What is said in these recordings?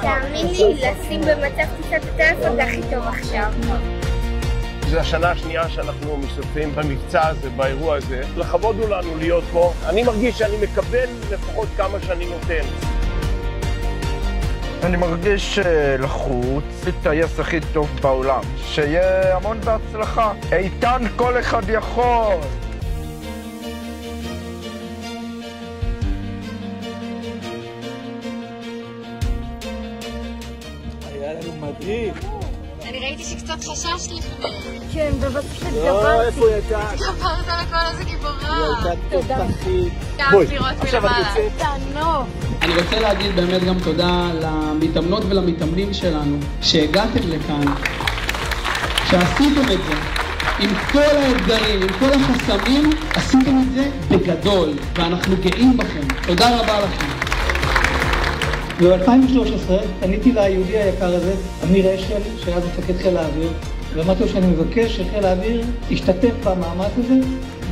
תאמין לי, לשים במצב טיסת הטלפון זה הכי טוב עכשיו. זו השנה השנייה שאנחנו משתתפים במבצע הזה, באירוע הזה. לכבוד הוא לנו להיות פה. אני מרגיש שאני מקבל לפחות כמה שאני נותן. אני מרגיש לחוץ, הטייס הכי טוב בעולם. שיהיה המון בהצלחה. איתן כל אחד יכול. היה לנו מדהים. אני ראיתי שקצת חשש לפני. כן, בבקשה לא, איפה היא הייתה? גברת לכל איזה גיבורה. היא הייתה תותחית. גם לראות מלמעלה. תענוג. אני רוצה להגיד באמת גם תודה למתאמנות ולמתאמנים שלנו, שהגעתם לכאן, שעשיתם את זה. עם כל האתגרים, עם כל החסמים, עשיתם את זה בגדול, ואנחנו גאים בכם. תודה רבה לכם. ב-2013 פניתי ליהודי היקר הזה, אמיר אשל, שהיה מפקד חיל האוויר, ואמרתי לו שאני מבקש שחיל האוויר ישתתף במאמץ הזה,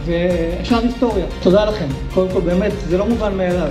והשאר היסטוריה. תודה לכם. קודם כל באמת, זה לא מובן מאליו.